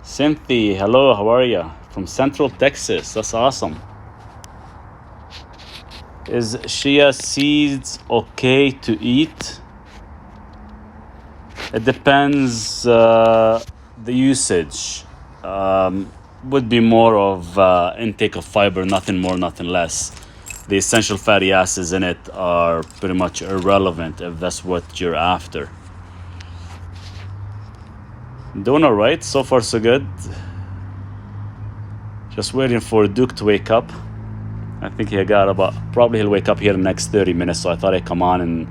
Cynthia, hello, how are you? From Central Texas, that's awesome. Is chia seeds okay to eat? It depends the usage. Would be more of intake of fiber, nothing more, nothing less. The essential fatty acids in it are pretty much irrelevant if that's what you're after. Doing all right, so far so good. Just waiting for Duke to wake up. I think probably he'll wake up here in the next 30 minutes, so I thought I'd come on and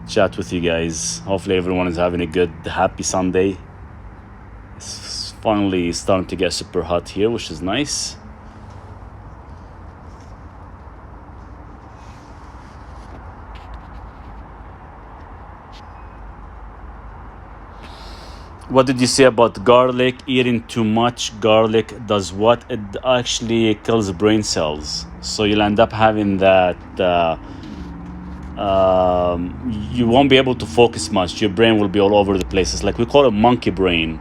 chat with you guys. Hopefully everyone is having a good, happy Sunday. It's finally starting to get super hot here, which is nice. What did you say about garlic? Eating too much garlic does what? It actually kills brain cells. So you'll end up having that. You won't be able to focus much. Your brain will be all over the place. It's like we call it monkey brain.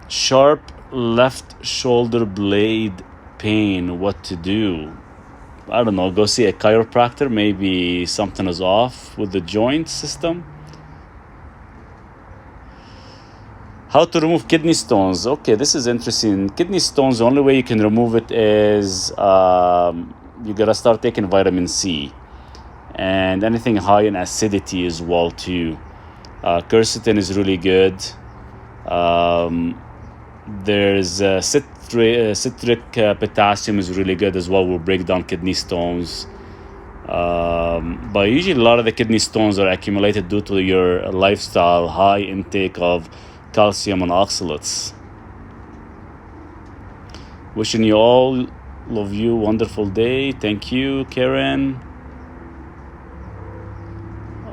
Sharp left shoulder blade pain. What to do? I don't know, go see a chiropractor. Maybe something is off with the joint system. How to remove kidney stones? Okay, this is interesting. Kidney stones, the only way you can remove it is you gotta start taking vitamin C and anything high in acidity as well too. Quercetin is really good. There's citric potassium is really good as well. Will break down kidney stones. But usually a lot of the kidney stones are accumulated due to your lifestyle, high intake of calcium and oxalates. Wishing you all of you wonderful day. Thank you, Karen.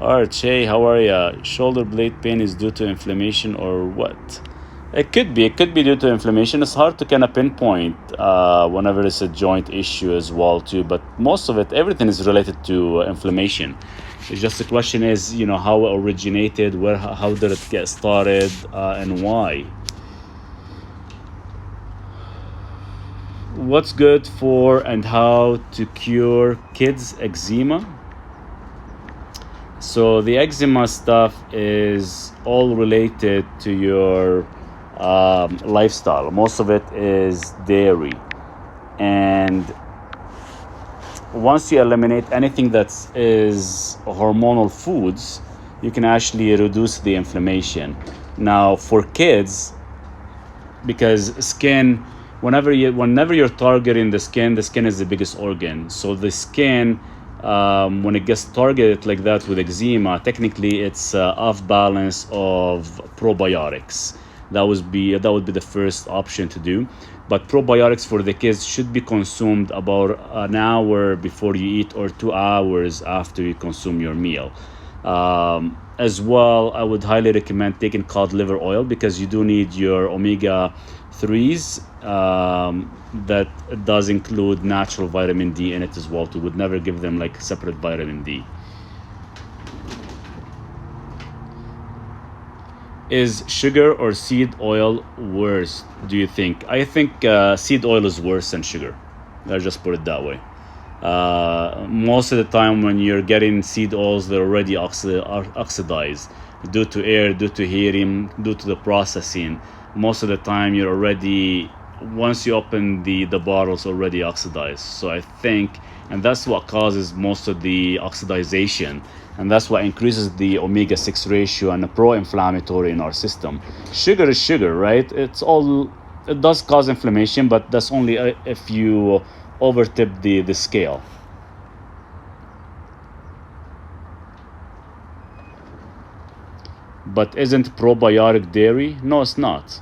Archie, how are ya? Shoulder blade pain is due to inflammation or what? It could be due to inflammation. It's hard to kind of pinpoint whenever it's a joint issue as well too. But most of it, everything is related to inflammation. It's just the question is, how it originated, how did it get started, and why. What's good for and how to cure kids' eczema? So the eczema stuff is all related to your lifestyle. Most of it is dairy, and once you eliminate anything that is hormonal foods, you can actually reduce the inflammation. Now for kids, because skin, whenever you're targeting the skin is the biggest organ. So the skin, when it gets targeted like that with eczema, technically it's off balance of probiotics. That would be the first option to do. But probiotics for the kids should be consumed about an hour before you eat or 2 hours after you consume your meal. As well, I would highly recommend taking cod liver oil because you do need your omega-3s. That does include natural vitamin D in it as well. We would never give them like separate vitamin D. Is sugar or seed oil worse, do you think? I think seed oil is worse than sugar. Let's just put it that way. Most of the time when you're getting seed oils, they're already oxidized due to air, due to heating, due to the processing. Most of the time you're already, once you open the bottles, already oxidized. So I think, and that's what causes most of the oxidization, and that's what increases the omega-6 ratio and the pro-inflammatory in our system. Sugar is sugar, right? It does cause inflammation, but that's only if you overtip the scale. But isn't probiotic dairy? No, it's not.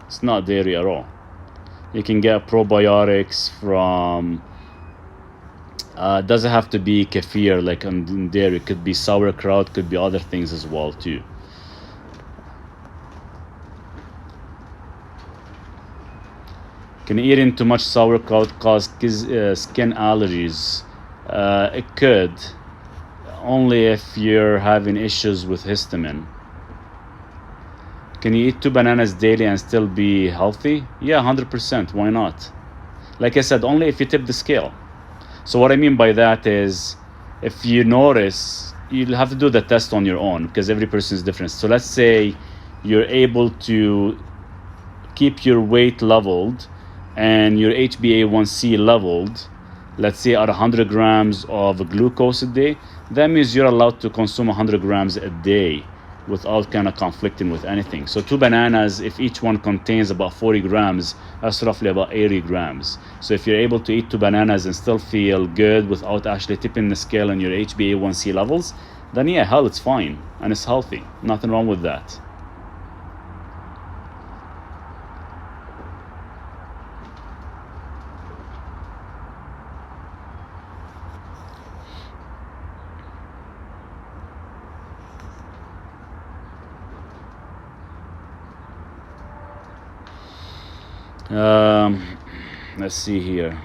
It's not dairy at all. You can get probiotics from doesn't have to be kefir like on dairy. It could be sauerkraut, could be other things as well too. Can eating too much sauerkraut cause skin allergies? It could, only if you're having issues with histamine. Can you eat 2 bananas daily and still be healthy? Yeah, 100%. Why not? Like I said, only if you tip the scale. So what I mean by that is, if you notice, you'll have to do the test on your own because every person is different. So let's say you're able to keep your weight leveled and your HbA1c leveled, let's say at 100 grams of glucose a day. That means you're allowed to consume 100 grams a day without kind of conflicting with anything. So 2 bananas, if each one contains about 40 grams, that's roughly about 80 grams. So if you're able to eat 2 bananas and still feel good without actually tipping the scale on your HbA1c levels, then yeah, hell, it's fine and it's healthy. Nothing wrong with that. Um, let's see here.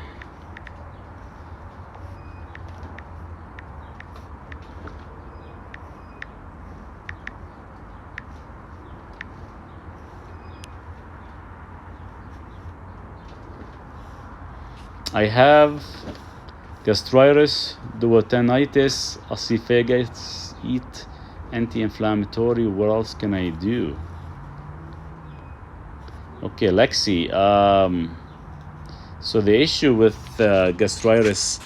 I have gastritis, duodenitis, esophagitis, eat anti-inflammatory. What else can I do? Okay, Lexi. So the issue with gastritis,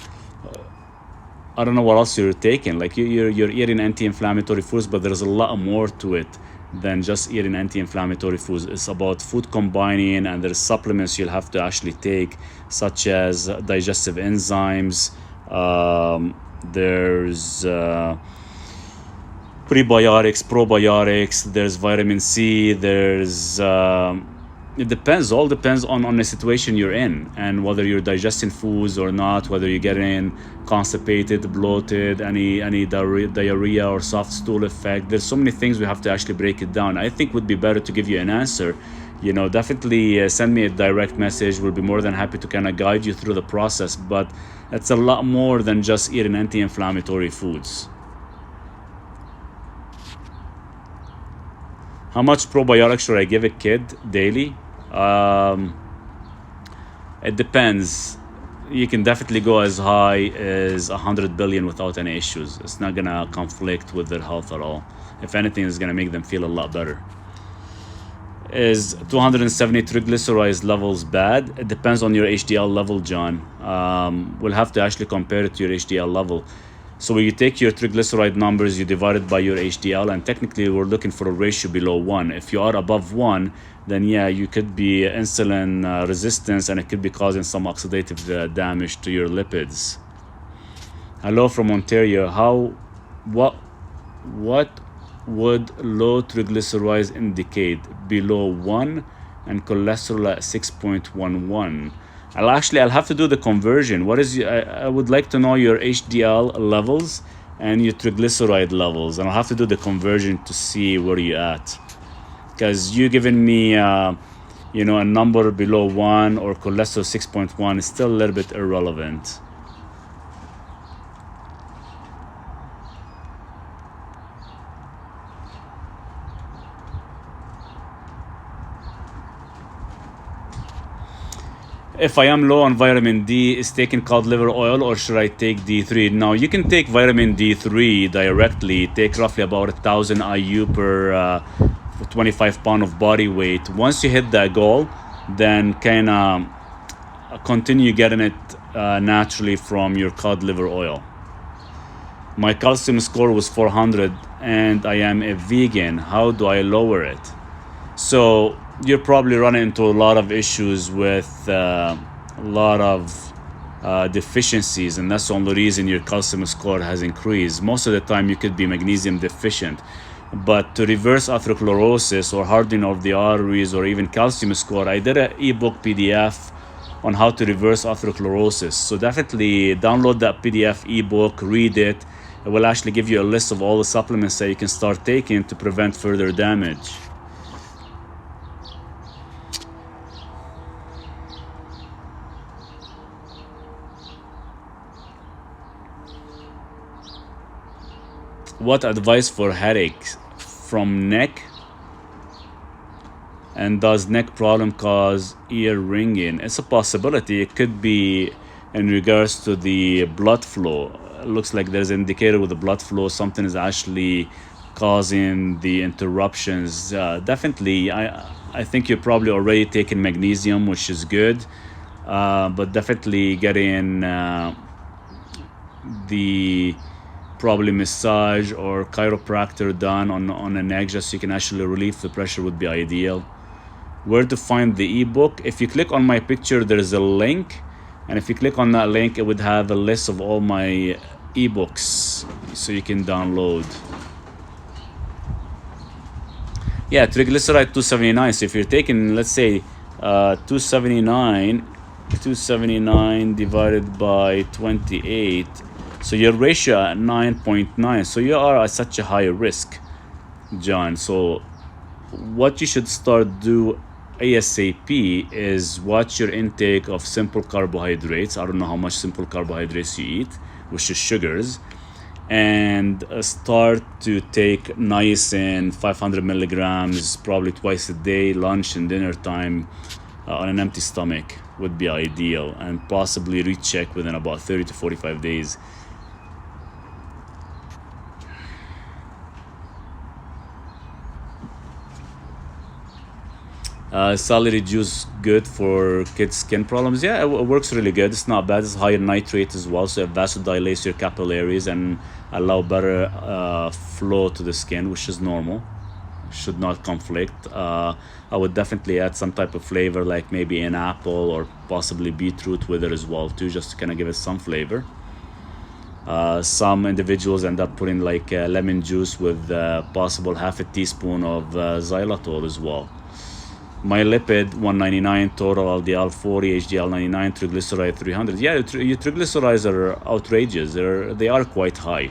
I don't know what else you're taking. Like you're eating anti-inflammatory foods, but there's a lot more to it than just eating anti-inflammatory foods. It's about food combining, and there's supplements you'll have to actually take, such as digestive enzymes. There's prebiotics, probiotics. There's vitamin C. There's it depends. All depends on the situation you're in and whether you're digesting foods or not. Whether you're getting constipated, bloated, any diarrhea or soft stool effect. There's so many things we have to actually break it down. I think would be better to give you an answer. Definitely send me a direct message. We'll be more than happy to kind of guide you through the process. But it's a lot more than just eating anti-inflammatory foods. How much probiotics should I give a kid daily? It depends. You can definitely go as high as 100 billion without any issues. It's not gonna conflict with their health at all. If anything, it's gonna make them feel a lot better. Is 270 triglycerides levels bad? It depends on your HDL level, John. We'll have to actually compare it to your HDL level. So when you take your triglyceride numbers, you divide it by your HDL, and technically we're looking for a ratio below 1. If you are above 1, then yeah, you could be insulin resistance, and it could be causing some oxidative damage to your lipids. Hello from Ontario. What would low triglycerides indicate? Below 1 and cholesterol at 6.11. I'll have to do the conversion. I would like to know your HDL levels and your triglyceride levels, and I'll have to do the conversion to see where you're at. Because you giving me a number below 1 or cholesterol 6.1 is still a little bit irrelevant. If I am low on vitamin D, is taking cod liver oil, or should I take D3? Now, you can take vitamin D3 directly. Take roughly about 1,000 IU per 25 pound of body weight. Once you hit that goal, then kind of continue getting it naturally from your cod liver oil. My calcium score was 400 and I am a vegan. How do I lower it? So you're probably running into a lot of issues with a lot of deficiencies, and that's the only reason your calcium score has increased. Most of the time you could be magnesium deficient, but to reverse atherosclerosis or hardening of the arteries or even calcium score, I did an ebook PDF on how to reverse atherosclerosis. So definitely download that PDF ebook, read it. It will actually give you a list of all the supplements that you can start taking to prevent further damage. What advice for headaches from neck? And does neck problem cause ear ringing? It's a possibility. It could be in regards to the blood flow. It looks like there's an indicator with the blood flow. Something is actually causing the interruptions. Definitely, I think you're probably already taking magnesium, which is good. But definitely getting the probably massage or chiropractor done on a neck just so you can actually relieve the pressure would be ideal. Where to find the ebook? If you click on my picture, there's a link, and if you click on that link, it would have a list of all my ebooks so you can download. Yeah, triglyceride 279. So if you're taking, let's say, 279 divided by 28, so your ratio at 9.9. So you are at such a high risk, John. So what you should start do ASAP is watch your intake of simple carbohydrates. I don't know how much simple carbohydrates you eat, which is sugars, and start to take niacin 500 milligrams probably twice a day, lunch and dinner time, on an empty stomach would be ideal, and possibly recheck within about 30 to 45 days. Celery juice good for kids' skin problems? Yeah, it works really good. It's not bad. It's high in nitrate as well, so it vasodilates your capillaries and allow better flow to the skin, which is normal. Should not conflict. I would definitely add some type of flavor, like maybe an apple or possibly beetroot with it as well too, just to kind of give it some flavor. Some individuals end up putting like lemon juice with possible half a teaspoon of xylitol as well. My lipid 199, total LDL 40, HDL 99, triglyceride 300. Yeah, your triglycerides are outrageous. They are quite high.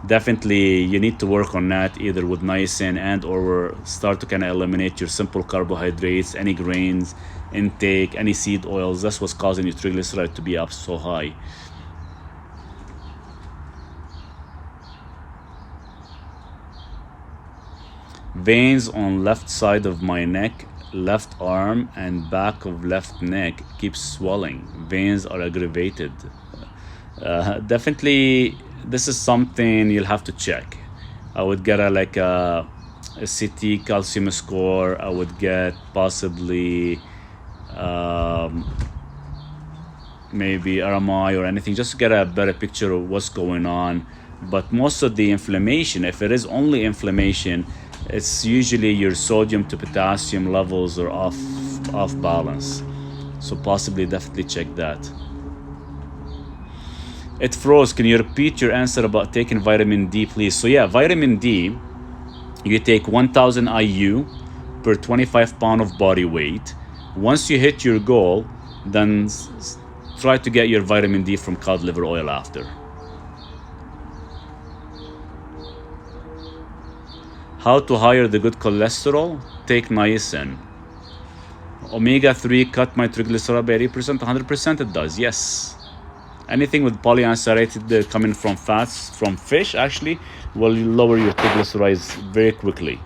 Definitely, you need to work on that either with niacin and or start to kind of eliminate your simple carbohydrates, any grains intake, any seed oils. That's what's causing your triglyceride to be up so high. Veins on left side of my neck, left arm and back of left neck keeps swelling. Veins are aggravated. Definitely, this is something you'll have to check. I would get a CT calcium score. I would get possibly maybe RMI or anything, just to get a better picture of what's going on. But most of the inflammation, if it is only inflammation, it's usually your sodium to potassium levels are off balance. So possibly definitely check that. It froze. Can you repeat your answer about taking vitamin D, please? So yeah, vitamin D, you take 1000 IU per 25 pound of body weight. Once you hit your goal, then try to get your vitamin D from cod liver oil after. How to higher the good cholesterol? Take niacin. Omega-3 cut my triglyceride by 80%, 100% it does, yes. Anything with polyunsaturated coming from fats, from fish actually, will lower your triglycerides very quickly.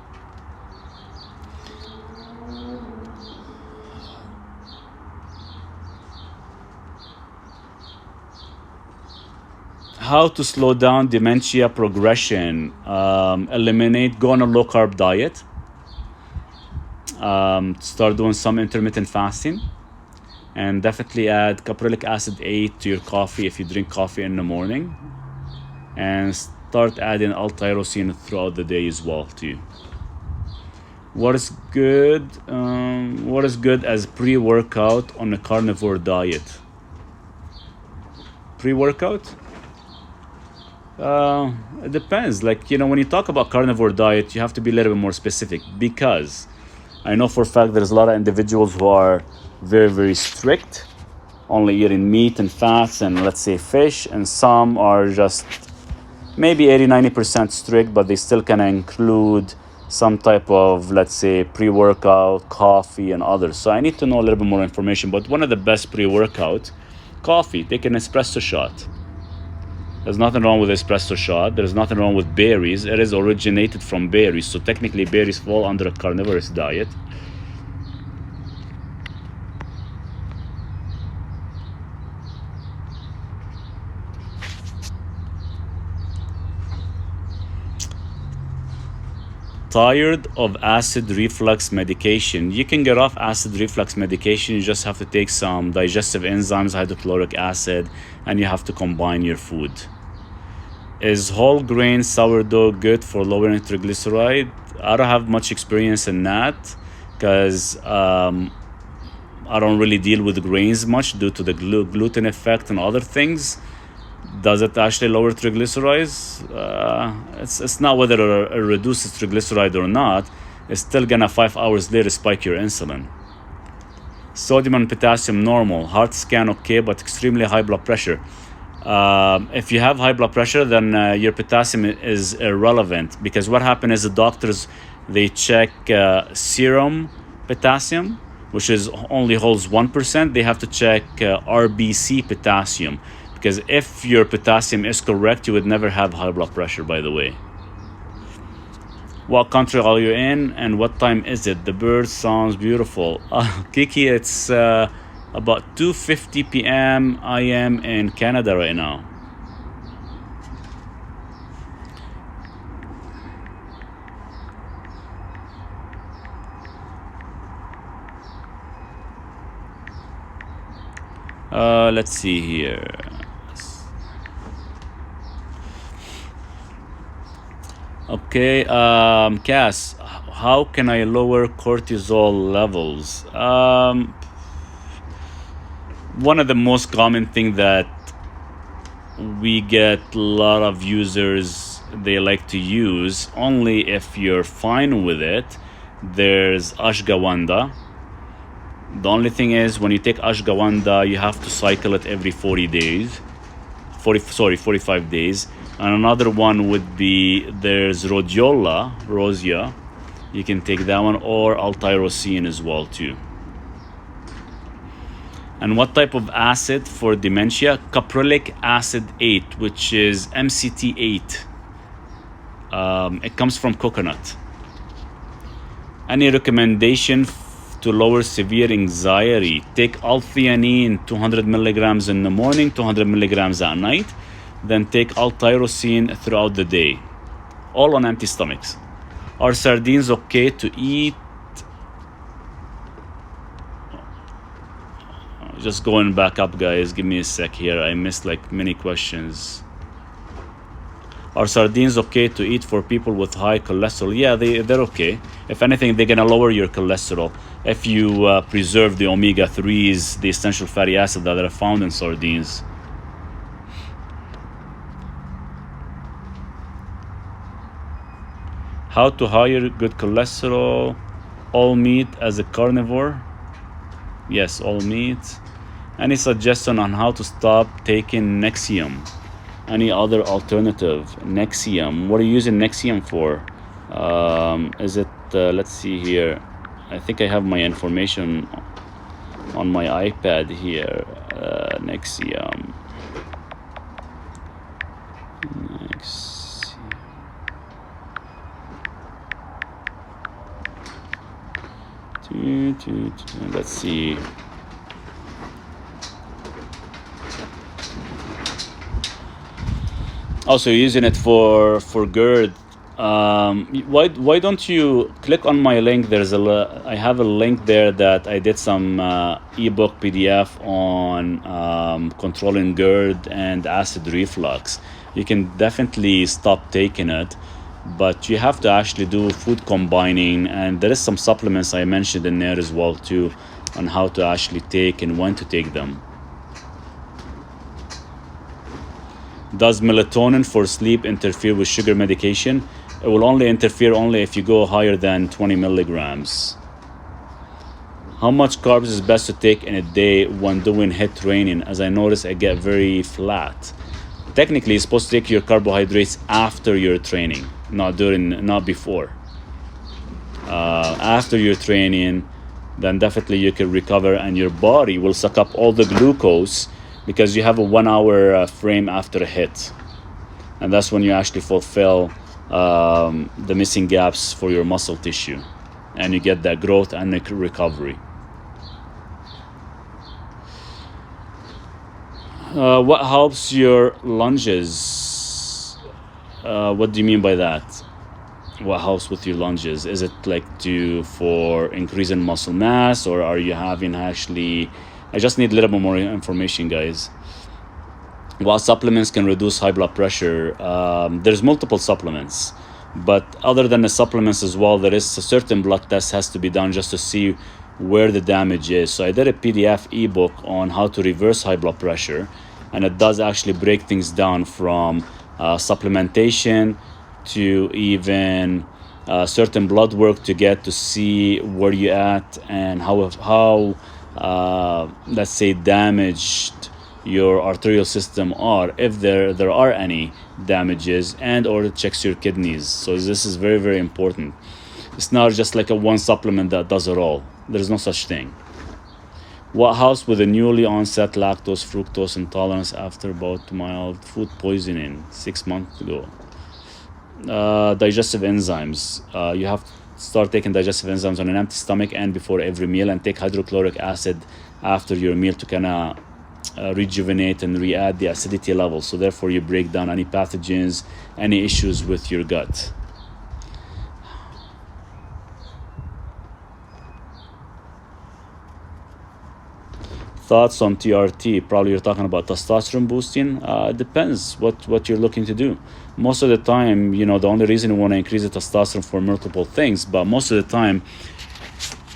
How to slow down dementia progression? Go on a low carb diet. Start doing some intermittent fasting, and definitely add caprylic acid 8 to your coffee if you drink coffee in the morning, and start adding L-tyrosine throughout the day as well too. What is good as pre-workout on a carnivore diet? Pre-workout? It depends. Like, when you talk about carnivore diet, you have to be a little bit more specific, because I know for a fact there's a lot of individuals who are very, very strict, only eating meat and fats and, let's say, fish, and some are just maybe 80-90% strict, but they still can include some type of, let's say, pre-workout, coffee and others. So I need to know a little bit more information, but one of the best pre-workout, coffee. Take an espresso shot. There's nothing wrong with espresso shot. There's nothing wrong with berries. It is originated from berries, so technically berries fall under a carnivorous diet. Tired of acid reflux medication. You can get off acid reflux medication. You just have to take some digestive enzymes, hydrochloric acid, and you have to combine your food. Is whole grain sourdough good for lowering triglyceride? I don't have much experience in that because I don't really deal with grains much due to the gluten effect and other things. Does it actually lower triglycerides? It's not whether it reduces triglyceride or not. It's still gonna 5 hours later spike your insulin. Sodium and potassium normal. Heart scan okay, but extremely high blood pressure. If you have high blood pressure, then your potassium is irrelevant, because what happens is the doctors, they check serum potassium, which is only holds 1%. They have to check RBC potassium, because if your potassium is correct, you would never have high blood pressure, by the way. What country are you in and what time is it? The bird sounds beautiful. Kiki, it's about 2:50 p.m. I am in Canada right now. Let's see here. Okay, Cass, how can I lower cortisol levels? One of the most common thing that we get a lot of users, they like to use, only if you're fine with it, there's ashwagandha. The only thing is, when you take ashwagandha, you have to cycle it every 45 days. And another one would be, there's rosea. You can take that one, or L-tyrosine as well too. And what type of acid for dementia? Caprylic acid 8, which is MCT8. It comes from coconut. Any recommendation to lower severe anxiety? Take L-theanine, 200 milligrams in the morning, 200 milligrams at night. Then take L-tyrosine throughout the day, all on empty stomachs. Are sardines okay to eat? Just going back up, guys. Give me a sec here. I missed like many questions. Are sardines okay to eat for people with high cholesterol? Yeah, they're okay. If anything, they're gonna lower your cholesterol if you preserve the omega-3s, the essential fatty acids that are found in sardines. How to higher good cholesterol? All meat as a carnivore? Yes, all meat. Any suggestion on how to stop taking Nexium? Any other alternative? Nexium. What are you using Nexium for? Is it, let's see here. I think I have my information on my iPad here. Nexium. Let's see. Also using it for GERD. Why don't you click on my link? I have a link there that I did some ebook PDF on controlling GERD and acid reflux. You can definitely stop taking it, but you have to actually do food combining, and there is some supplements I mentioned in there as well too, on how to actually take and when to take them. Does melatonin for sleep interfere with sugar medication? It will only interfere if you go higher than 20 milligrams. How much carbs is best to take in a day when doing HIIT training? As I notice, I get very flat. Technically, you're supposed to take your carbohydrates after your training, not before. After your training, then definitely you can recover, and your body will suck up all the glucose, because you have a 1 hour frame after a HIIT. and that's when you actually fulfill the missing gaps for your muscle tissue, and you get that growth and recovery. What helps your lunges? What do you mean by that? What helps with your lunges? Is it like for increasing muscle mass, or are you having actually? I just need a little bit more information, guys. What supplements can reduce high blood pressure? There's multiple supplements, but other than the supplements as well, there is a certain blood test has to be done just to see where the damage is. So I did a PDF ebook on how to reverse high blood pressure, and it does actually break things down from supplementation to even certain blood work to get to see where you're at and how let's say damaged your arterial system are, if there are any damages, and or it checks your kidneys. So this is very, very important. It's not just like a one supplement that does it all. There's no such thing. What helps with a newly onset lactose fructose intolerance after about mild food poisoning 6 months ago? Digestive enzymes. You have to start taking digestive enzymes on an empty stomach and before every meal, and take hydrochloric acid after your meal to kind of rejuvenate and re-add the acidity level. So therefore you break down any pathogens, any issues with your gut. Thoughts on TRT? Probably you're talking about testosterone boosting. It depends what you're looking to do. Most of the time, the only reason you want to increase the testosterone for multiple things, but most of the time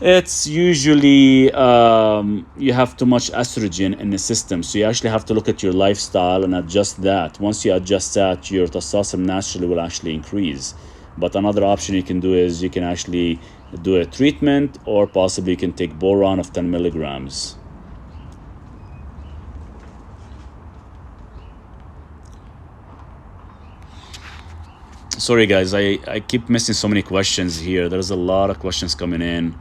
it's usually you have too much estrogen in the system. So you actually have to look at your lifestyle and adjust that. Once you adjust that, your testosterone naturally will actually increase. But another option you can do is you can actually do a treatment, or possibly you can take boron of 10 milligrams. Sorry guys, I keep missing so many questions here. There's a lot of questions coming in.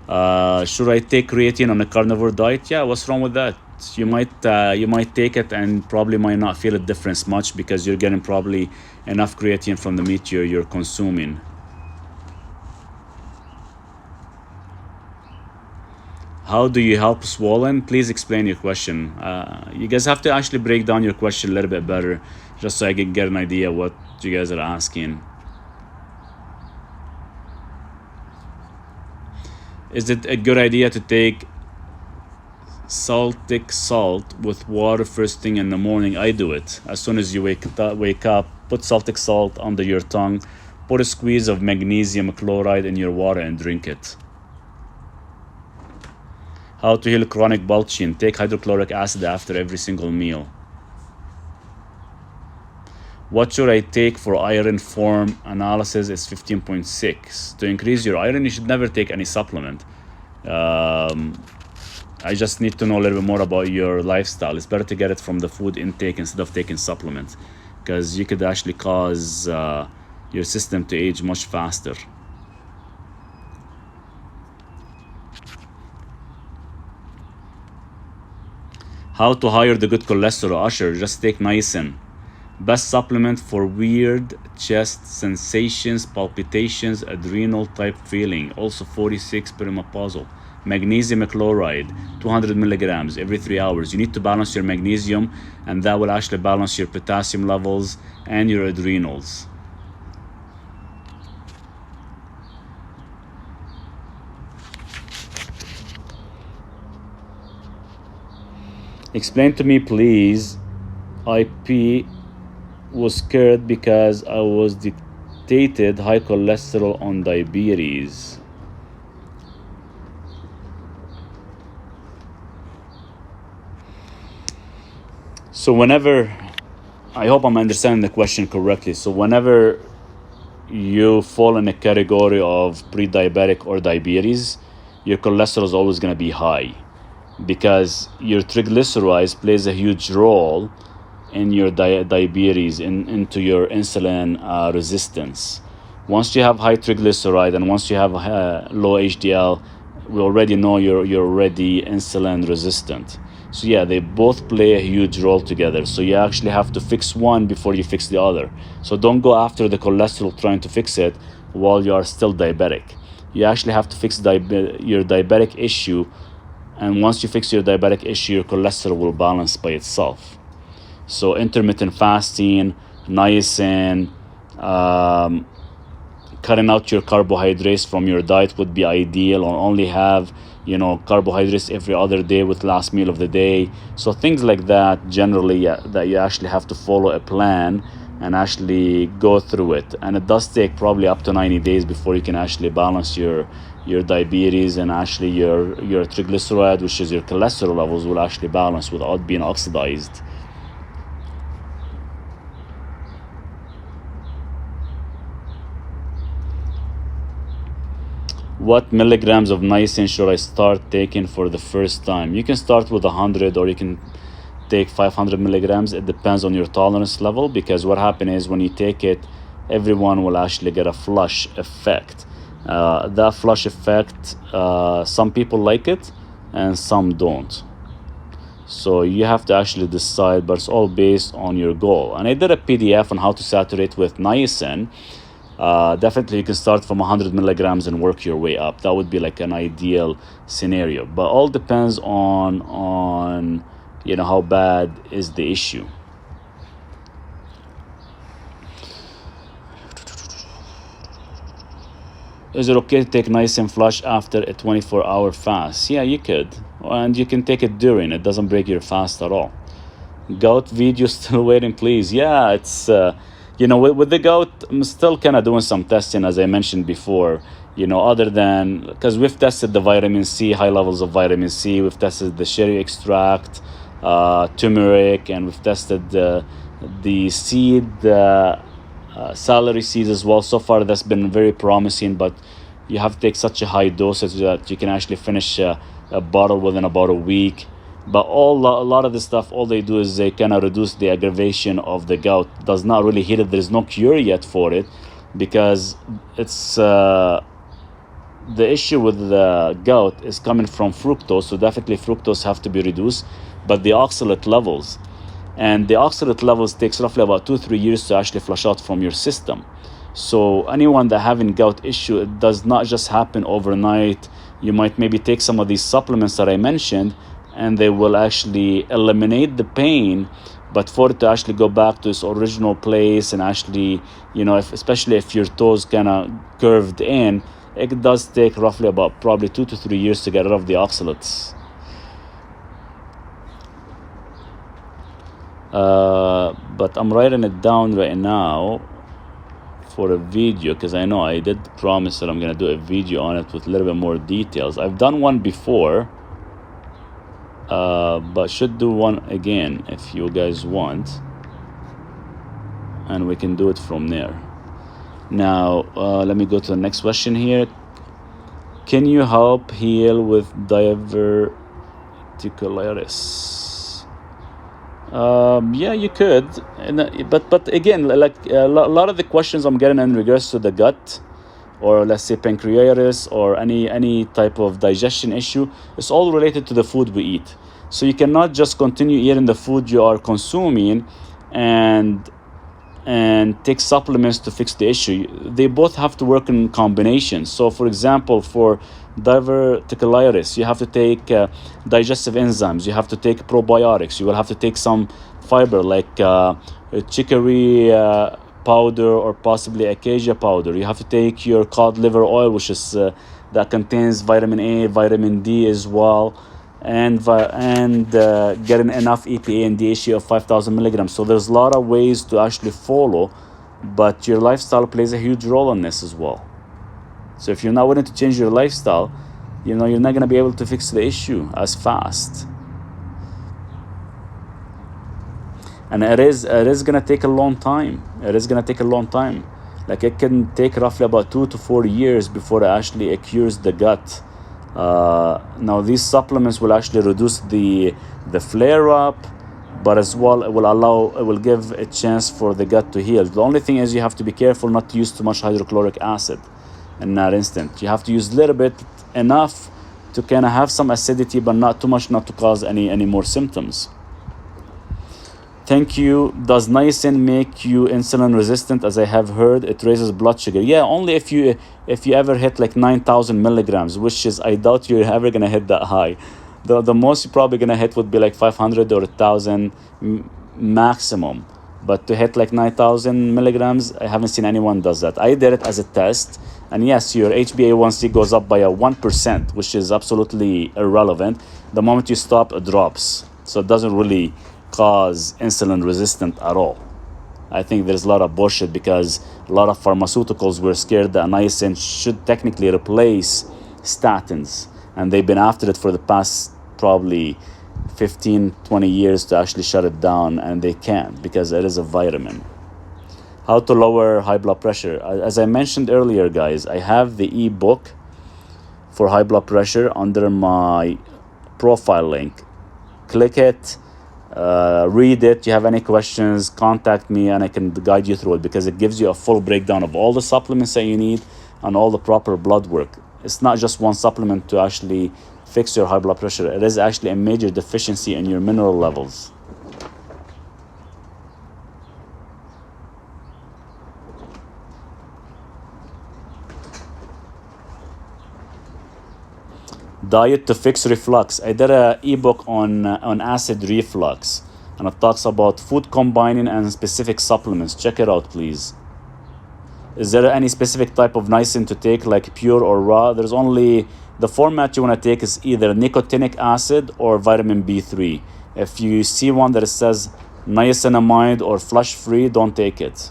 Should I take creatine on a carnivore diet? Yeah, what's wrong with that? You might take it and probably might not feel a difference much, because you're getting probably enough creatine from the meat you're consuming. How do you help swollen? Please explain your question. You guys have to actually break down your question a little bit better, just so I can get an idea what you guys are asking. Is it a good idea to take Celtic salt with water first thing in the morning? I do it. As soon as you wake up, put Celtic salt under your tongue, put a squeeze of magnesium chloride in your water and drink it. How to heal chronic bulging? Take hydrochloric acid after every single meal. What should I take for iron form? Analysis is 15.6. To increase your iron, you should never take any supplement. I just need to know a little bit more about your lifestyle. It's better to get it from the food intake instead of taking supplements, because you could actually cause your system to age much faster. How to higher the good cholesterol? Usher, just take niacin. Best supplement for weird chest sensations, palpitations, adrenal type feeling. Also 46 perimenopausal. Magnesium chloride, 200 milligrams every 3 hours. You need to balance your magnesium, and that will actually balance your potassium levels and your adrenals. Explain to me, please. IP was scared because I was dictated high cholesterol on diabetes. So whenever, I hope I'm understanding the question correctly. So whenever you fall in a category of pre-diabetic or diabetes, your cholesterol is always going to be high, because your triglycerides plays a huge role in your diabetes, into your insulin resistance. Once you have high triglyceride and once you have low HDL, we already know you're already insulin resistant. So yeah, they both play a huge role together. So you actually have to fix one before you fix the other. So don't go after the cholesterol trying to fix it while you are still diabetic. You actually have to fix your diabetic issue, and once you fix your diabetic issue, your cholesterol will balance by itself. So intermittent fasting, niacin, cutting out your carbohydrates from your diet would be ideal, or only have carbohydrates every other day with last meal of the day. So things like that, generally, that you actually have to follow a plan and actually go through it. And it does take probably up to 90 days before you can actually balance your diabetes, and actually your triglyceride, which is your cholesterol levels, will actually balance without being oxidized. What milligrams of niacin should I start taking for the first time? You can start with 100, or you can take 500 milligrams. It depends on your tolerance level, because what happens is when you take it, everyone will actually get a flush effect. That flush effect, some people like it and some don't. So you have to actually decide, but it's all based on your goal. And I did a PDF on how to saturate with niacin. Definitely you can start from 100 milligrams and work your way up. That would be like an ideal scenario, but all depends on how bad is the issue. Is it okay to take niacin flush after a 24-hour fast? Yeah, you could, and you can take it during. It doesn't break your fast at all. Gout video still waiting, please. Yeah, it's with the gout, I'm still kind of doing some testing, as I mentioned before. Other than, because we've tested the vitamin C, high levels of vitamin C, we've tested the sherry extract, turmeric, and we've tested the seed, celery seeds as well. So far, that's been very promising, but you have to take such a high dosage that you can actually finish a bottle within about a week. But a lot of this stuff, all they do is they kind of reduce the aggravation of the gout. Does not really hit it. There's no cure yet for it, because it's the issue with the gout is coming from fructose. So definitely fructose have to be reduced, but the oxalate levels, and the oxalate levels takes roughly about 2-3 years to actually flush out from your system. So anyone that having gout issue, it does not just happen overnight. You might maybe take some of these supplements that I mentioned, and they will actually eliminate the pain, but for it to actually go back to its original place, and actually, especially if your toes kind of curved in, it does take roughly about probably 2 to 3 years to get rid of the oxalates. But I'm writing it down right now for a video, because I know I did promise that I'm going to do a video on it with a little bit more details. I've done one before, but should do one again if you guys want, and we can do it from there. Now let me go to the next question here. Can you help heal with diverticulitis? Yeah, you could, but again, like a lot of the questions I'm getting in regards to the gut, or let's say pancreatitis, or any type of digestion issue, it's all related to the food we eat. So you cannot just continue eating the food you are consuming and take supplements to fix the issue. They both have to work in combination. So for example, for diverticulitis, you have to take digestive enzymes, you have to take probiotics, you will have to take some fiber like chicory powder, or possibly acacia powder. You have to take your cod liver oil, which is that contains vitamin A, vitamin D as well, and getting enough EPA and DHA of 5,000 milligrams. So there's a lot of ways to actually follow, but your lifestyle plays a huge role in this as well. So if you're not willing to change your lifestyle, you're not going to be able to fix the issue as fast. And it is going to take a long time. Like it can take roughly about 2 to 4 years before it actually cures the gut. Now these supplements will actually reduce the flare up, but as well it will give a chance for the gut to heal. The only thing is you have to be careful not to use too much hydrochloric acid in that instant. You have to use a little bit, enough to kind of have some acidity, but not too much, not to cause any more symptoms. Thank you. Does niacin make you insulin resistant? As I have heard, it raises blood sugar. Yeah, only if you ever hit like 9,000 milligrams, which is, I doubt you're ever gonna hit that high. The most you're probably gonna hit would be like 500 or 1,000 maximum. But to hit like 9,000 milligrams, I haven't seen anyone does that. I did it as a test, and yes, your HbA1c goes up by a 1%, which is absolutely irrelevant. The moment you stop, it drops. So it doesn't really cause insulin resistant at all. I think there's a lot of bullshit because a lot of pharmaceuticals were scared that niacin should technically replace statins, and they've been after it for the past probably 15-20 years to actually shut it down, and they can't because it is a vitamin. How to lower high blood pressure. As I mentioned earlier, guys, I have the ebook for high blood pressure under my profile link. Click it, read it. You have any questions, contact me and I can guide you through it, because it gives you a full breakdown of all the supplements that you need and all the proper blood work. It's not just one supplement to actually fix your high blood pressure. It is actually a major deficiency in your mineral levels. Diet to fix reflux. I did an ebook on acid reflux, and it talks about food combining and specific supplements. Check it out, please. Is there any specific type of niacin to take, like pure or raw? There's only, the format you want to take is either nicotinic acid or vitamin B3. If you see one that says niacinamide or flush free, don't take it.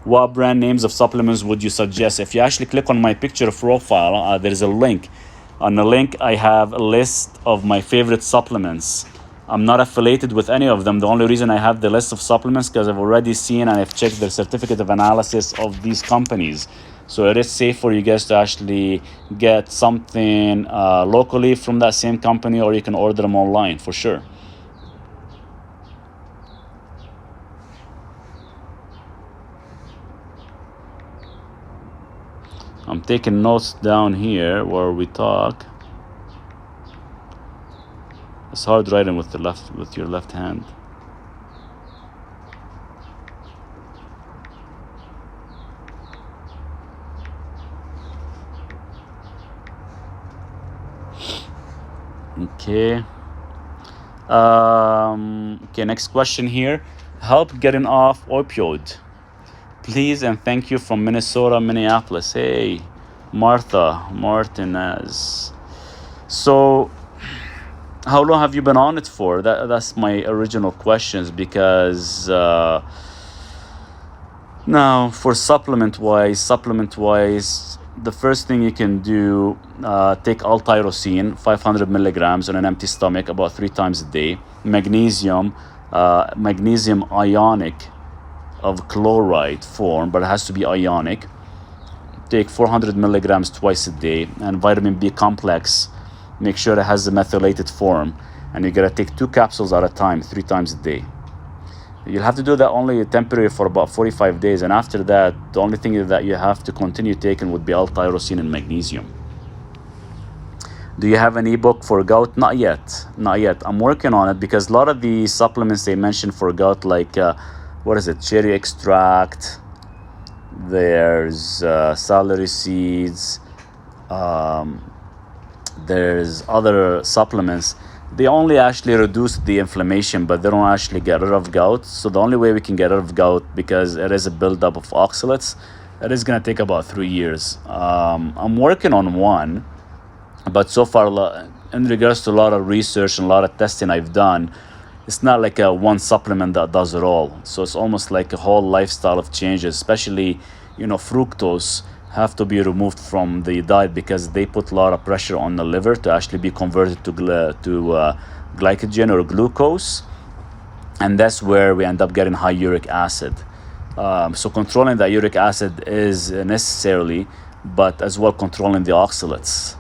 What brand names of supplements would you suggest? If you actually click on my picture profile, there is a link. On the link, I have a list of my favorite supplements. I'm not affiliated with any of them. The only reason I have the list of supplements because I've already seen and I've checked the certificate of analysis of these companies. So it is safe for you guys to actually get something locally from that same company, or you can order them online for sure. I'm taking notes down here where we talk. It's hard writing with your left hand. Okay. Okay, next question here. Help getting off opioid. Please and thank you from Minnesota, Minneapolis. Hey, Martha Martinez. So, how long have you been on it for? That's my original questions, because now for supplement wise, the first thing you can do, take L-tyrosine, 500 milligrams on an empty stomach, about 3 times a day. Magnesium ionic of chloride form, but it has to be ionic. Take 400 milligrams twice a day. And vitamin B complex, make sure it has the methylated form, and you gotta take 2 capsules at a time, 3 times a day. You'll have to do that only temporary for about 45 days, and after that, the only thing that you have to continue taking would be L-tyrosine and magnesium. Do you have an ebook for gout? Not yet. I'm working on it, because a lot of the supplements they mention for gout, like cherry extract, there's celery seeds, there's other supplements. They only actually reduce the inflammation, but they don't actually get rid of gout. So the only way we can get rid of gout, because it is a buildup of oxalates, it is going to take about 3 years. I'm working on one, but so far, in regards to a lot of research and a lot of testing I've done, it's not like a one supplement that does it all. So it's almost like a whole lifestyle of changes, especially, fructose have to be removed from the diet, because they put a lot of pressure on the liver to actually be converted to glycogen or glucose. And that's where we end up getting high uric acid. So controlling that uric acid is necessarily, but as well controlling the oxalates.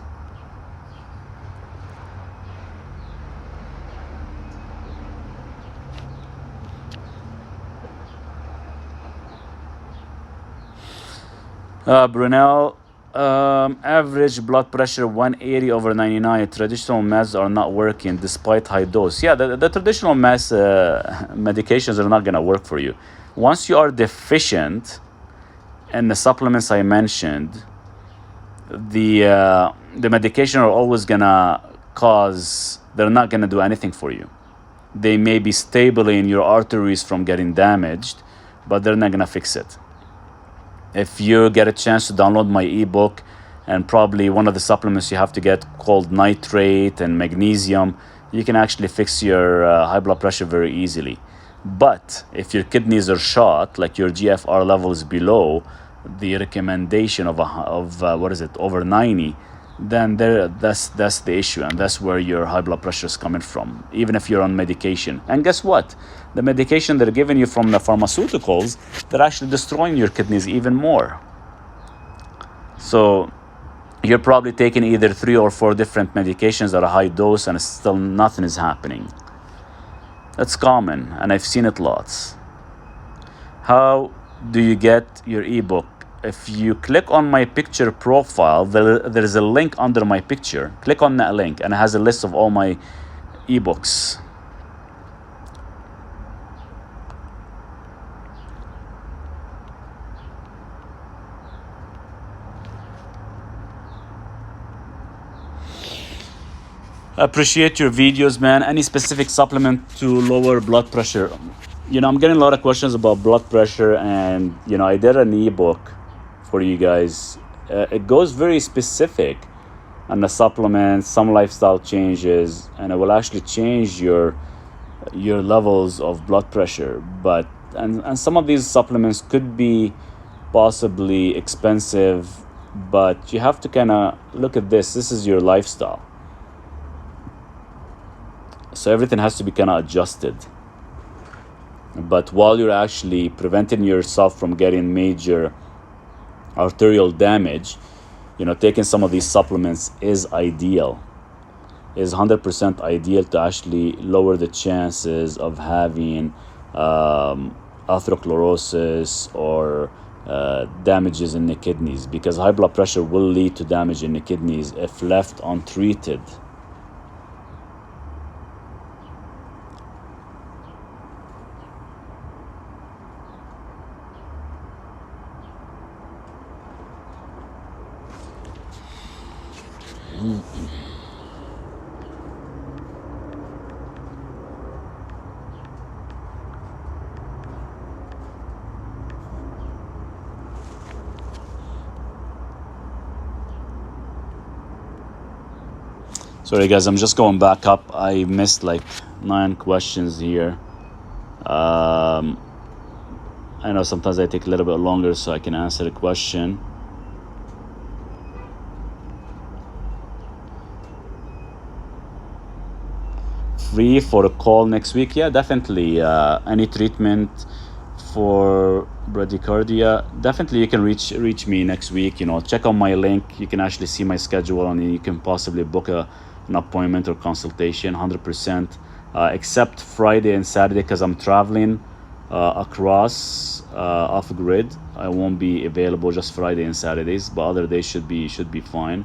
Brunel, average blood pressure 180/99. Traditional meds are not working despite high dose. Yeah, the traditional meds medications are not going to work for you. Once you are deficient in the supplements I mentioned, the medication are always going to cause, they're not going to do anything for you. They may be stabling your arteries from getting damaged, but they're not going to fix it. If you get a chance to download my ebook, and probably one of the supplements you have to get called nitrate and magnesium, you can actually fix your high blood pressure very easily. But if your kidneys are shot, like your GFR level is below the recommendation of over 90, then that's the issue, and that's where your high blood pressure is coming from, even if you're on medication. And guess what? The medication they're giving you from the pharmaceuticals, they're actually destroying your kidneys even more. So you're probably taking either 3 or 4 different medications at a high dose, and still nothing is happening. That's common, and I've seen it lots. How do you get your ebook? If you click on my picture profile, there is a link under my picture. Click on that link, and it has a list of all my ebooks. Appreciate your videos, man. Any specific supplement to lower blood pressure? I'm getting a lot of questions about blood pressure, and I did an ebook for you guys. It goes very specific on the supplements, some lifestyle changes, and it will actually change your levels of blood pressure. But and some of these supplements could be possibly expensive, but you have to kind of look at this. This is your lifestyle. So everything has to be kind of adjusted. But while you're actually preventing yourself from getting major arterial damage, taking some of these supplements is ideal. Is 100% ideal to actually lower the chances of having atherosclerosis or damages in the kidneys, because high blood pressure will lead to damage in the kidneys if left untreated. Sorry guys, I'm just going back up. I missed like 9 questions here. I know sometimes I take a little bit longer so I can answer the question. Free for a call next week? Yeah, definitely. Any treatment for bradycardia, definitely you can reach me next week. Check on my link. You can actually see my schedule, and you can possibly book an appointment or consultation. 100%, except Friday and Saturday, because I'm traveling across off grid. I won't be available, just Friday and Saturdays, but other days should be fine.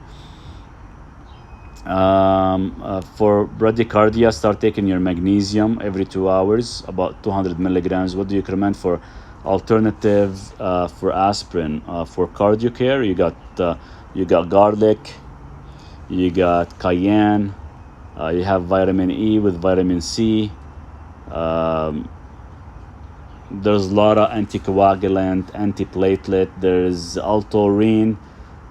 For bradycardia, start taking your magnesium every 2 hours, about 200 milligrams. What do you recommend for alternative for aspirin? For cardio care, you got garlic, you got cayenne, you have vitamin E with vitamin C. There's a lot of anticoagulant, antiplatelet. There's Altorine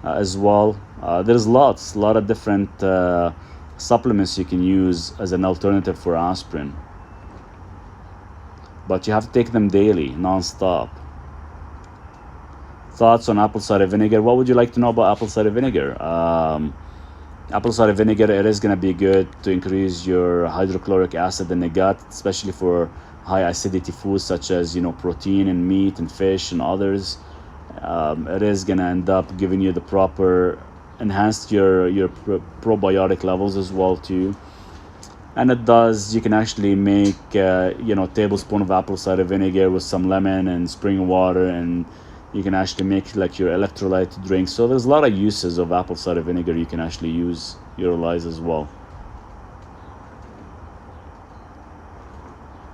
as well. There's a lot of different supplements you can use as an alternative for aspirin. But you have to take them daily, non-stop. Thoughts on apple cider vinegar? What would you like to know about apple cider vinegar? Apple cider vinegar, it is going to be good to increase your hydrochloric acid in the gut, especially for high acidity foods such as protein and meat and fish and others. It is going to end up giving you the proper enhanced your probiotic levels as well too. And you can actually make tablespoon of apple cider vinegar with some lemon and spring water, and You can actually make like your electrolyte drink. So there's a lot of uses of apple cider vinegar you can actually utilize as well.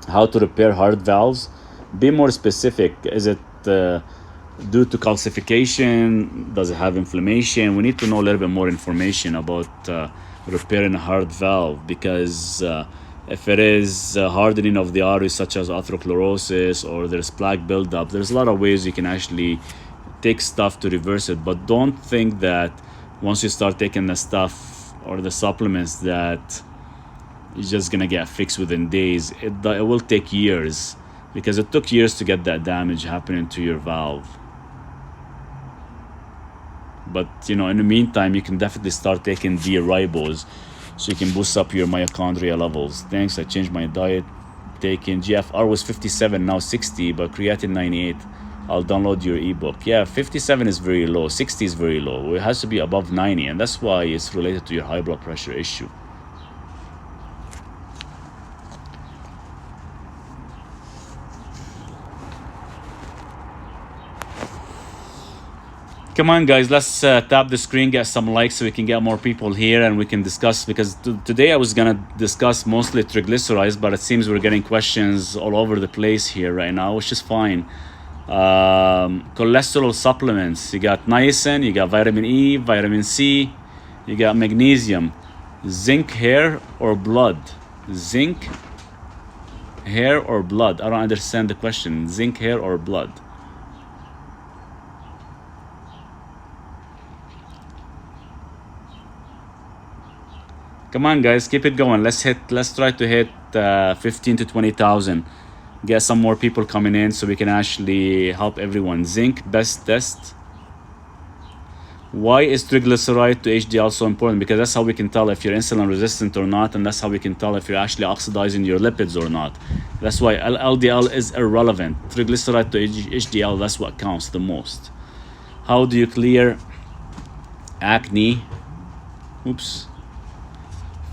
How to repair heart valves? Be more specific. Is it due to calcification? Does it have inflammation? We need to know a little bit more information about repairing a heart valve, because if it is hardening of the arteries such as atherosclerosis, or there's plaque buildup, there's a lot of ways you can actually take stuff to reverse it. But don't think that once you start taking the stuff or the supplements that it's just gonna get fixed within days. It will take years, because it took years to get that damage happening to your valve. But in the meantime, you can definitely start taking D-ribose, so you can boost up your mitochondria levels. Thanks, I changed my diet. Taking GFR was 57, now 60, but creatine 98. I'll download your ebook. Yeah, 57 is very low, 60 is very low. It has to be above 90, and that's why it's related to your high blood pressure issue. Come on, guys, let's tap the screen, get some likes so we can get more people here and we can discuss, because today I was going to discuss mostly triglycerides, but it seems we're getting questions all over the place here right now, which is fine. Cholesterol supplements. You got niacin, you got vitamin E, vitamin C, you got magnesium. Zinc, hair, or blood? Zinc, hair, or blood? I don't understand the question. Zinc, hair, or blood? Come on, guys, keep it going. Let's try to hit 15 to 20,000. Get some more people coming in so we can actually help everyone. Zinc, best test. Why is triglyceride to HDL so important? Because that's how we can tell if you're insulin resistant or not, and that's how we can tell if you're actually oxidizing your lipids or not. That's why LDL is irrelevant. Triglyceride to HDL, that's what counts the most. How do you clear acne? Oops.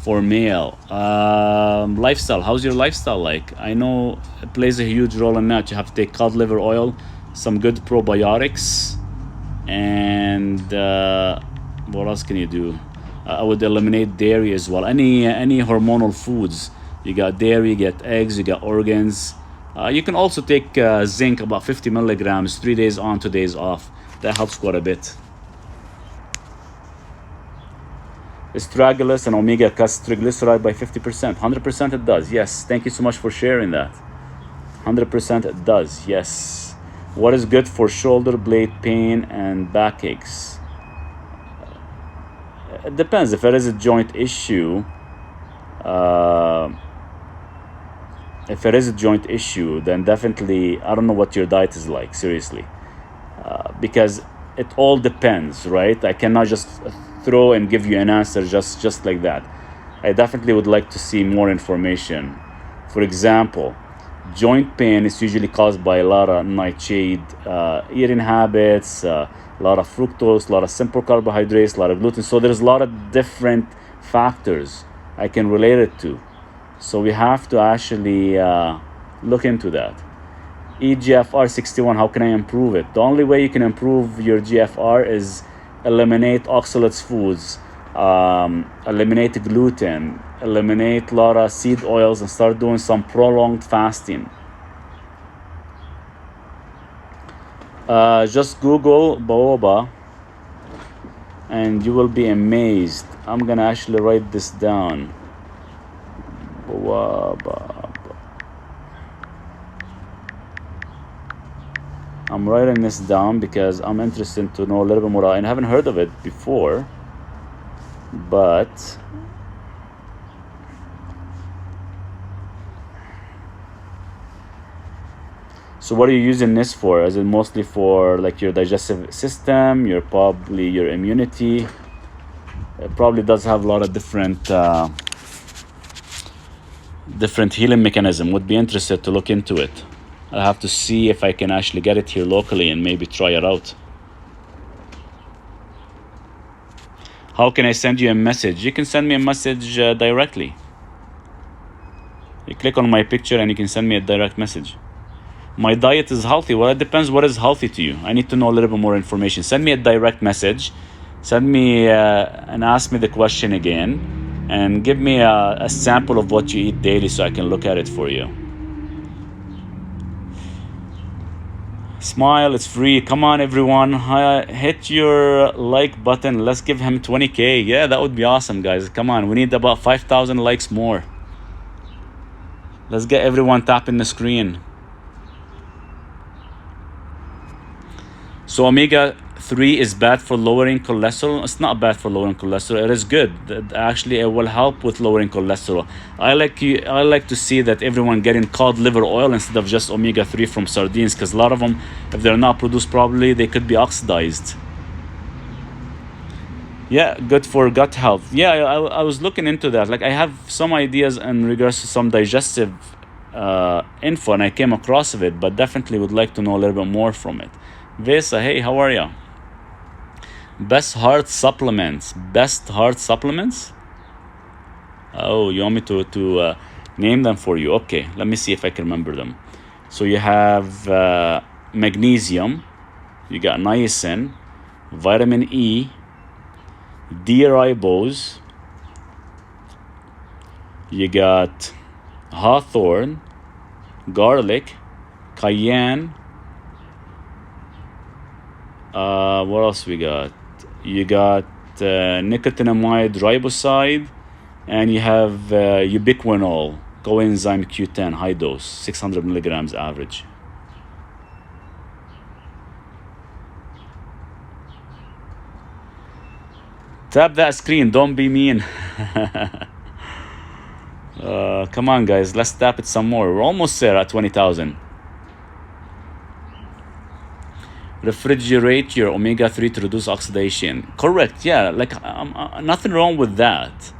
For male, lifestyle. How's your lifestyle like? I know it plays a huge role in that. You have to take cod liver oil, some good probiotics, and what else can you do? I would eliminate dairy as well. Any hormonal foods. You got dairy, you get eggs, you got organs. You can also take zinc, about 50 milligrams, 3 days on, 2 days off. That helps quite a bit. Astragalus and omega cuts triglyceride by 50%. 100% it does. Yes. Thank you so much for sharing that. 100% it does. Yes. What is good for shoulder blade pain and backaches? It depends. If it is a joint issue, then definitely, I don't know what your diet is like, seriously. Because it all depends, right? I cannot just throw and give you an answer just like that. I definitely would like to see more information. For example, joint pain is usually caused by a lot of nightshade eating habits, a lot of fructose, a lot of simple carbohydrates, a lot of gluten. So there's a lot of different factors I can relate it to. So we have to actually look into that. eGFR 61, how can I improve it? The only way you can improve your GFR is eliminate oxalates foods, eliminate gluten, eliminate a lot of seed oils, and start doing some prolonged fasting. Just Google baobab and you will be amazed. I'm gonna actually write this down. Baobab. I'm writing this down because I'm interested to know a little bit more. I haven't heard of it before, but so what are you using this for? Is it mostly for like your digestive system, your immunity? It probably does have a lot of different healing mechanism. Would be interested to look into it. I'll have to see if I can actually get it here locally and maybe try it out. How can I send you a message? You can send me a message directly. You click on my picture and you can send me a direct message. My diet is healthy. Well, it depends what is healthy to you. I need to know a little bit more information. Send me a direct message. Send me and ask me the question again. And give me a sample of what you eat daily so I can look at it for you. Smile, it's free. Come on, everyone. Hit your like button. Let's give him 20K. Yeah, that would be awesome, guys. Come on. We need about 5,000 likes more. Let's get everyone tapping the screen. So omega-3 is bad for lowering cholesterol. It's not bad for lowering cholesterol. It is good. Actually, it will help with lowering cholesterol. I like to see that everyone getting cod liver oil instead of just omega-3 from sardines, because a lot of them, if they're not produced properly, they could be oxidized. Yeah, good for gut health. Yeah, I was looking into that. Like, I have some ideas in regards to some digestive info, and I came across of it, but definitely would like to know a little bit more from it. Vesa, hey, how are you? Best heart supplements. Best heart supplements? Oh, you want me to name them for you? Okay, let me see if I can remember them. So you have magnesium, you got niacin, vitamin E, D-ribose, you got hawthorn, garlic, cayenne. What else we got? You got nicotinamide riboside, and you have ubiquinol, coenzyme Q10, high dose, 600 milligrams average. Tap that screen, don't be mean. Come on, guys, let's tap it some more. We're almost there at 20,000. Refrigerate your omega-3 to reduce oxidation. Correct, yeah, like nothing wrong with that,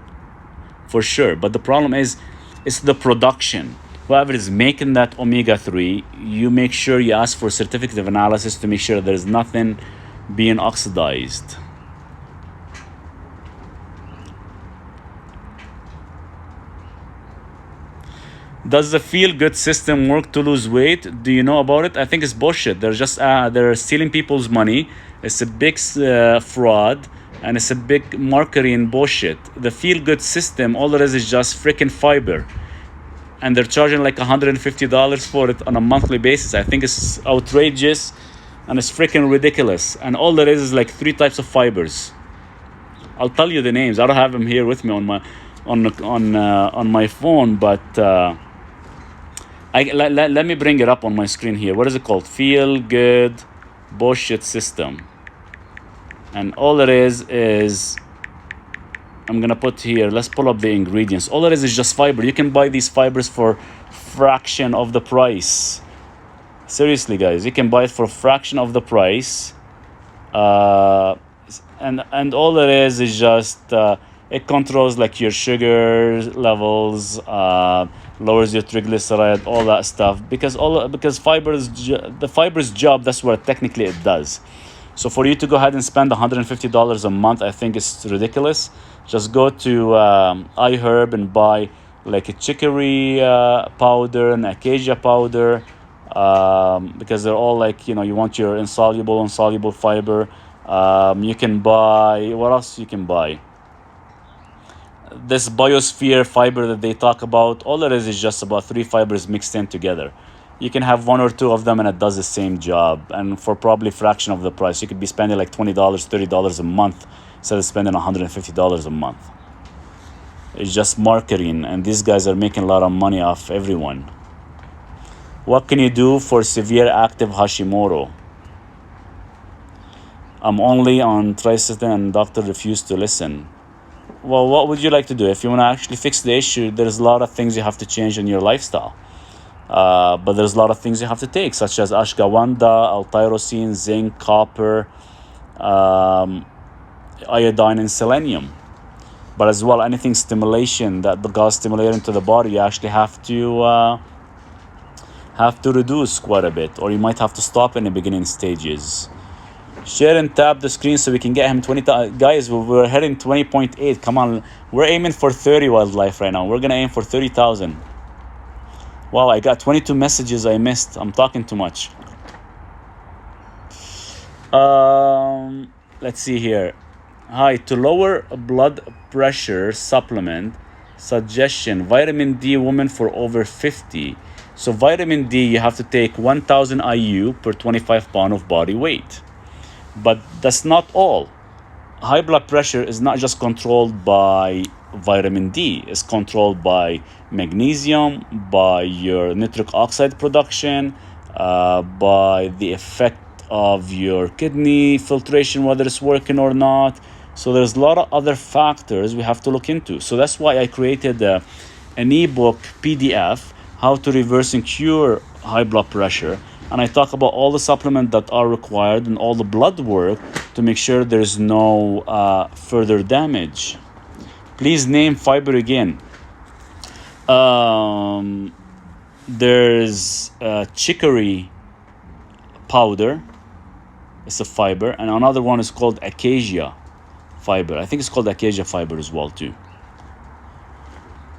for sure. But the problem is, it's the production. Whoever is making that omega-3, you make sure you ask for a certificate of analysis to make sure there's nothing being oxidized. Does the feel-good system work to lose weight? Do you know about it? I think it's bullshit. They're stealing people's money. It's a big fraud, and it's a big marketing bullshit. The feel-good system, all it is just freaking fiber, and they're charging like $150 for it on a monthly basis. I think it's outrageous, and it's freaking ridiculous. And all there is like 3 types of fibers. I'll tell you the names. I don't have them here with me on my phone, but. Let me bring it up on my screen here. What is it called? Feel Good Bullshit System. And all it is I'm gonna put here, let's pull up the ingredients. All it is just fiber. You can buy these fibers for fraction of the price. Seriously, guys, you can buy it for a fraction of the price. And all it is just it controls like your sugar levels, lowers your triglyceride, all that stuff. Because the fiber's job, that's what technically it does. So for you to go ahead and spend $150 a month, I think it's ridiculous. Just go to iHerb and buy like a chicory powder and acacia powder, because they're all like, you want your insoluble fiber. You can buy, what else you can buy? This biosphere fiber that they talk about, all it is just about 3 fibers mixed in together. You can have 1 or 2 of them and it does the same job, and for probably a fraction of the price. You could be spending like $20, $30 a month instead of spending $150 a month. It's just marketing, and these guys are making a lot of money off everyone. What can you do for severe active Hashimoto? I'm only on Tricytin and doctor refused to listen. Well, what would you like to do? If you want to actually fix the issue, there's a lot of things you have to change in your lifestyle. But there's a lot of things you have to take, such as ashwagandha, L-tyrosine, zinc, copper, iodine, and selenium. But as well, anything stimulation that the gas stimulating to the body, you actually have to reduce quite a bit, or you might have to stop in the beginning stages. Share and tap the screen so we can get him 20,000. Guys, we're heading 20.8. Come on, we're aiming for 30 wildlife right now. We're gonna aim for 30,000. Wow, I got 22 messages I missed. I'm talking too much. Let's see here. Hi, to lower blood pressure supplement suggestion, vitamin D woman for over 50. So vitamin D, you have to take 1000 IU per 25 pound of body weight. But that's not all. High blood pressure is not just controlled by vitamin D. It's controlled by magnesium, by your nitric oxide production, by the effect of your kidney filtration, whether it's working or not. So there's a lot of other factors we have to look into. So that's why I created an ebook PDF, how to reverse and cure high blood pressure. And I talk about all the supplements that are required and all the blood work to make sure there's no further damage. Please name fiber again. There's chicory powder. It's a fiber. And another one is called acacia fiber. I think it's called acacia fiber as well too.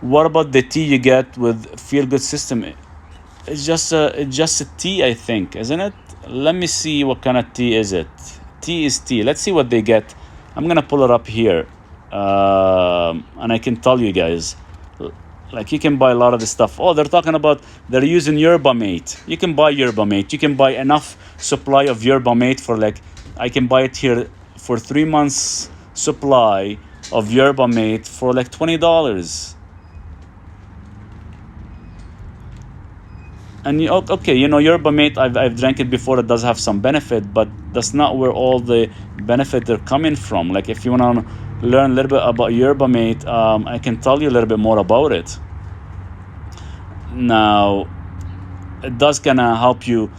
What about the tea you get with Feel Good System? It's just a tea, I think, isn't it? Let me see what kind of tea is it. Tea is tea. Let's see what they get. I'm gonna pull it up here, and I can tell you guys. Like, you can buy a lot of this stuff. Oh, they're talking about they're using yerba mate. You can buy yerba mate. You can buy enough supply of yerba mate for, like, I can buy it here for 3 months supply of yerba mate for like $20. And okay, yerba mate, I've drank it before. It does have some benefit, but that's not where all the benefit are coming from. Like, if you want to learn a little bit about yerba mate, I can tell you a little bit more about it. Now, it does kind of help you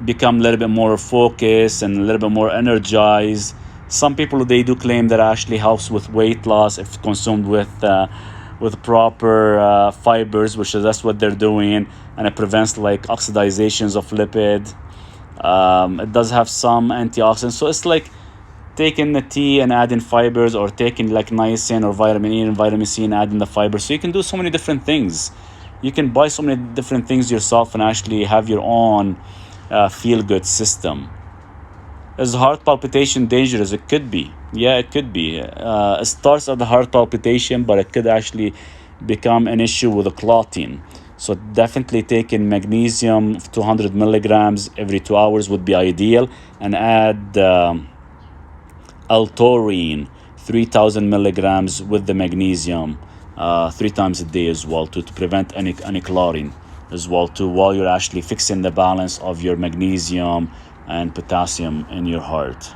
become a little bit more focused and a little bit more energized. Some people, they do claim that it actually helps with weight loss if consumed with proper fibers, which is that's what they're doing, and it prevents like oxidations of lipid. It does have some antioxidants, so it's like taking the tea and adding fibers, or taking like niacin or vitamin E and vitamin C and adding the fiber. So you can do so many different things. You can buy so many different things yourself and actually have your own feel-good system. Is heart palpitation dangerous? It could be. Yeah, it could be. It starts at the heart palpitation, but it could actually become an issue with the clotting. So definitely taking magnesium 200 milligrams every 2 hours would be ideal, and add L-taurine 3000 milligrams with the magnesium 3 times a day as well to prevent any clotting as well too, while you're actually fixing the balance of your magnesium and potassium in your heart.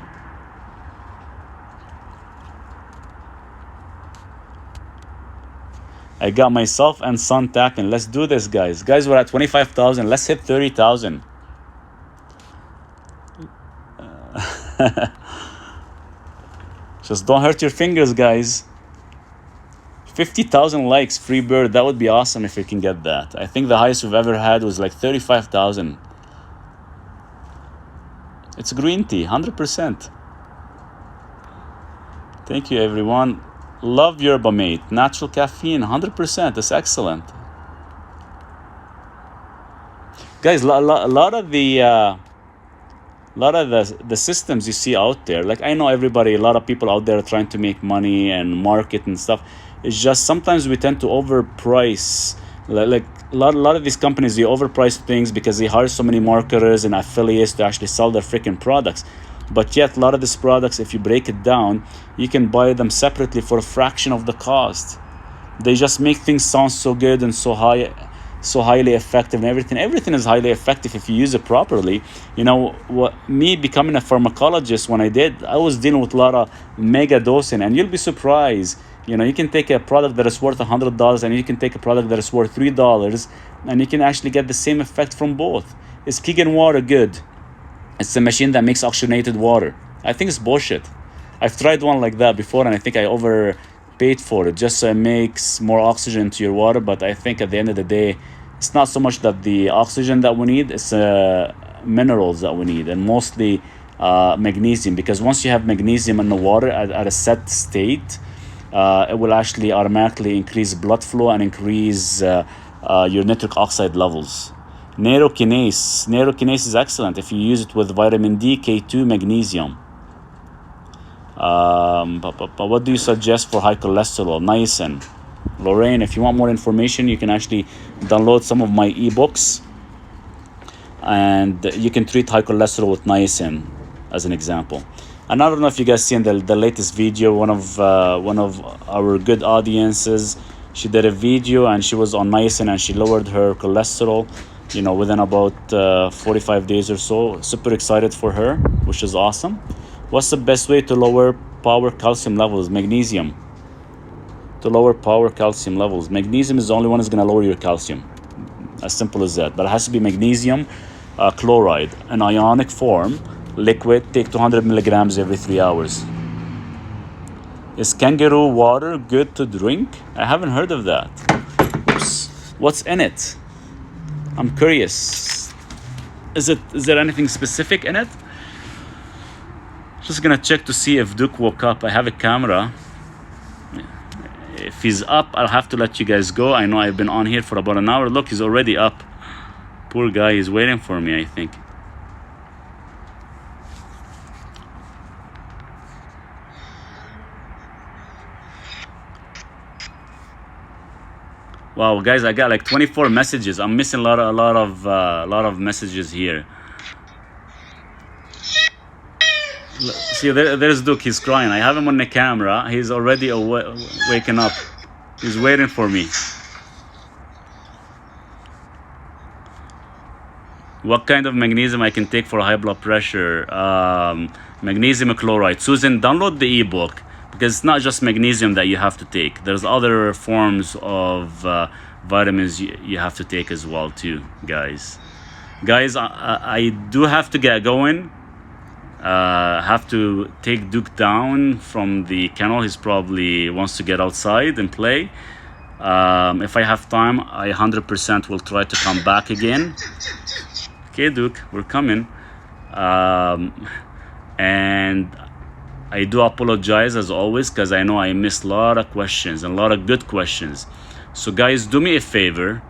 I got myself and son tapping. Let's do this, guys. Guys, we're at 25,000. Let's hit 30,000. Just don't hurt your fingers, guys. 50,000 likes, free bird. That would be awesome if we can get that. I think the highest we've ever had was like 35,000. It's green tea, 100%. Thank you, everyone. Love yerba mate, natural caffeine, 100%. It's excellent. Guys, a lot of the systems you see out there, like, I know everybody, a lot of people out there are trying to make money and market and stuff. It's just sometimes we tend to overprice. Like a lot of these companies, they overprice things because they hire so many marketers and affiliates to actually sell their freaking products. But yet, a lot of these products, if you break it down, you can buy them separately for a fraction of the cost. They just make things sound so good and so highly effective, and everything is highly effective if you use it properly. Me becoming a pharmacologist, when I was dealing with a lot of mega dosing, and you'll be surprised. You can take a product that is worth $100 and you can take a product that is worth $3, and you can actually get the same effect from both. Is Keegan water good? It's a machine that makes oxygenated water. I think it's bullshit. I've tried one like that before, and I think I overpaid for it, just so it makes more oxygen to your water. But I think at the end of the day, it's not so much that the oxygen that we need, it's minerals that we need, and mostly magnesium. Because once you have magnesium in the water at a set state, it will actually automatically increase blood flow and increase your nitric oxide levels. Neurokinase is excellent if you use it with vitamin D, K2, magnesium. But what do you suggest for high cholesterol? Niacin. Lorraine, if you want more information, you can actually download some of my ebooks, and you can treat high cholesterol with niacin as an example. And I don't know if you guys seen the latest video. One of our good audiences, she did a video and she was on niacin and she lowered her cholesterol, within about 45 days or so. Super excited for her, which is awesome. What's the best way to lower power calcium levels? Magnesium. To lower power calcium levels, magnesium is the only one that's going to lower your calcium. As simple as that. But it has to be magnesium chloride, an ionic form, liquid. Take 200 milligrams every 3 hours. Is kangaroo water good to drink? I haven't heard of that. Oops. What's in it? I'm curious. Is there anything specific in it? Just gonna check to see if Duke woke up. I have a camera. If he's up, I'll have to let you guys go. I know I've been on here for about an hour. Look, he's already up. Poor guy, he's waiting for me, I think. Wow, guys, I got like 24 messages. I'm missing a lot of messages here. See, there's Duke. He's crying. I have him on the camera. He's already waking up. He's waiting for me. What kind of magnesium I can take for high blood pressure? Magnesium chloride. Susan, download the ebook, because it's not just magnesium that you have to take. There's other forms of vitamins you have to take as well too, guys. Guys, I do have to get going. Have to take Duke down from the kennel. He's probably wants to get outside and play. If I have time, I 100% will try to come back again. Okay, Duke, we're coming. And I do apologize as always, because I know I missed a lot of questions and a lot of good questions. So guys, do me a favor.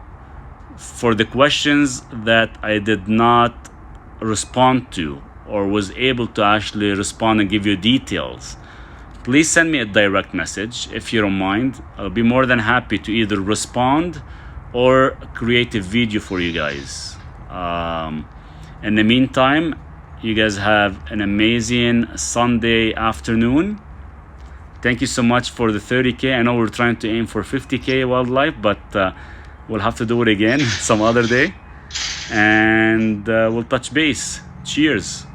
For the questions that I did not respond to, or was able to actually respond and give you details, please send me a direct message if you don't mind. I'll be more than happy to either respond or create a video for you guys. In the meantime, you guys have an amazing Sunday afternoon. Thank you so much for the 30K. I know we're trying to aim for 50K wildlife, but we'll have to do it again some other day. And we'll touch base. Cheers.